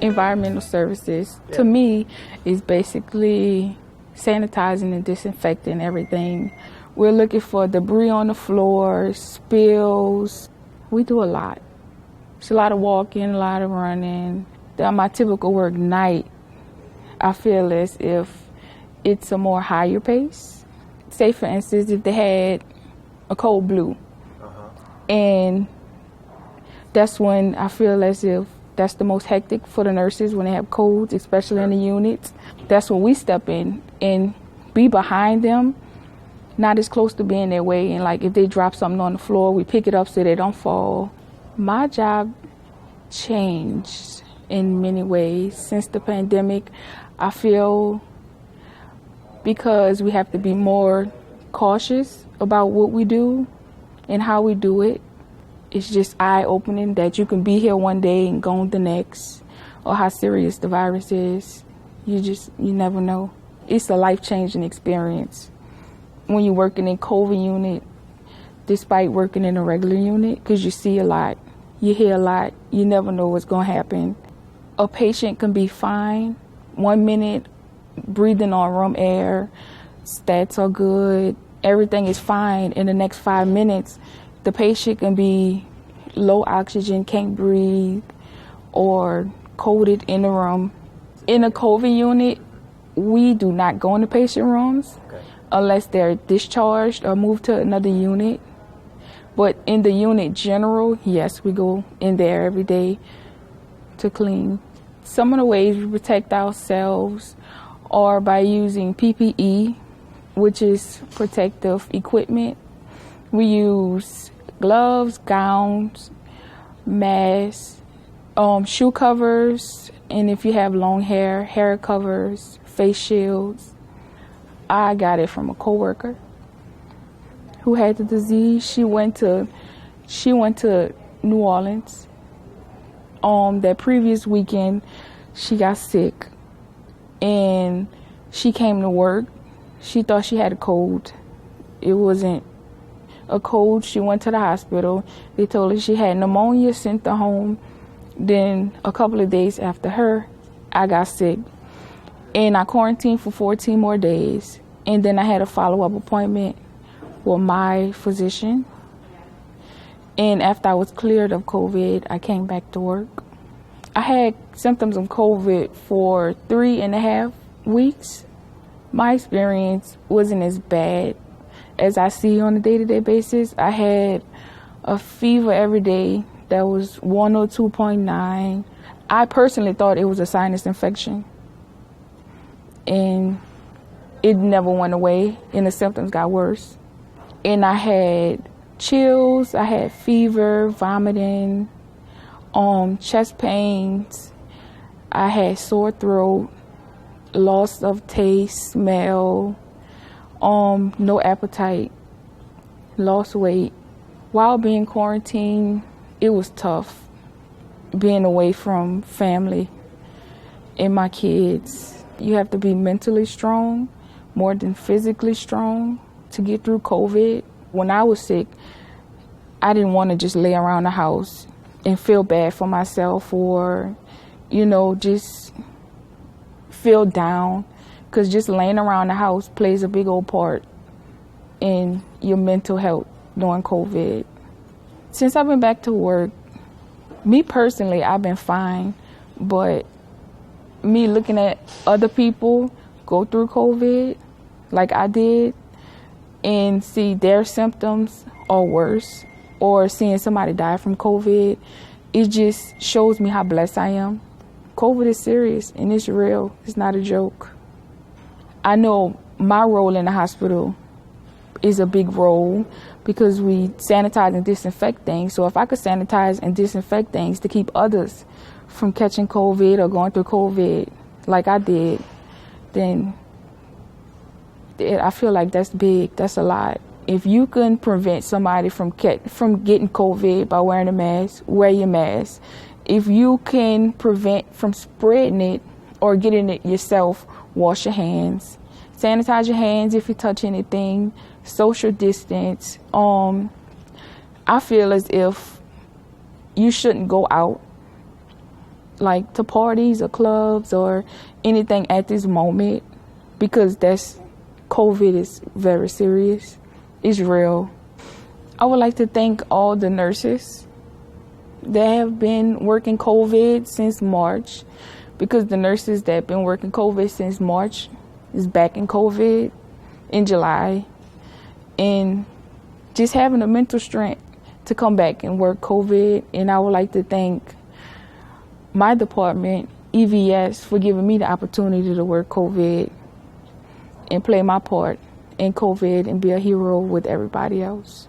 environmental services, to me, is basically sanitizing and disinfecting everything. We're looking for debris on the floor, spills. We do a lot. It's a lot of walking, a lot of running. On my typical work night, I feel as if it's a more higher pace. Say, for instance, if they had a cold blue, and that's when I feel as if that's the most hectic for the nurses when they have colds, especially in the units. That's when we step in and be behind them, not as close to being their way. And like if they drop something on the floor, we pick it up so they don't fall. My job changed in many ways since the pandemic. I feel because we have to be more cautious about what we do and how we do it. It's just eye-opening that you can be here one day and gone the next, or how serious the virus is. You never know. It's a life-changing experience when you're working in COVID unit, despite working in a regular unit, because you see a lot, you hear a lot, you never know what's going to happen. A patient can be fine 1 minute, breathing on room air, stats are good, everything is fine. In the next 5 minutes, the patient can be low oxygen, can't breathe, or coded in the room. In a COVID unit, we do not go into patient rooms unless they're discharged or moved to another unit. But in the unit general, yes, we go in there every day to clean. Some of the ways we protect ourselves are by using PPE, which is protective equipment. We use gloves, gowns, masks, shoe covers, and if you have long hair, hair covers, face shields. I got it from a coworker who had the disease. She went to New Orleans. That previous weekend, she got sick, and she came to work. She thought she had a cold. It wasn't a cold. She went to the hospital. They told her she had pneumonia, sent her home. Then a couple of days after her, I got sick. And I quarantined for 14 more days. And then I had a follow-up appointment with my physician. And after I was cleared of COVID, I came back to work. I had symptoms of COVID for 3.5 weeks. My experience wasn't as bad as I see on a day-to-day basis. I had a fever every day that was 102.9. I personally thought it was a sinus infection. And it never went away, and the symptoms got worse. And I had chills, I had fever, vomiting, chest pains, I had sore throat, loss of taste, smell, no appetite, lost weight. While being quarantined, it was tough being away from family and my kids. You have to be mentally strong more than physically strong to get through COVID. When I was sick, I didn't want to just lay around the house and feel bad for myself or, just feel down, because just laying around the house plays a big old part in your mental health during COVID. Since I've been back to work, me personally, I've been fine, but me looking at other people go through COVID like I did and see their symptoms are worse, or seeing somebody die from COVID, it just shows me how blessed I am. COVID is serious and it's real. It's not a joke. I know my role in the hospital is a big role because we sanitize and disinfect things. So if I could sanitize and disinfect things to keep others from catching COVID or going through COVID like I did, then I feel like that's big. That's a lot. If you can prevent somebody from getting COVID by wearing a mask, wear your mask. If you can prevent from spreading it or getting it yourself, wash your hands. Sanitize your hands if you touch anything. Social distance. I feel as if you shouldn't go out like to parties or clubs or anything at this moment, because COVID is very serious. It's real. I would like to thank all the nurses that have been working COVID since March, because the nurses that have been working COVID since March is back in COVID in July, and just having the mental strength to come back and work COVID. And I would like to thank my department, EVS, for giving me the opportunity to work COVID and play my part in COVID and be a hero with everybody else.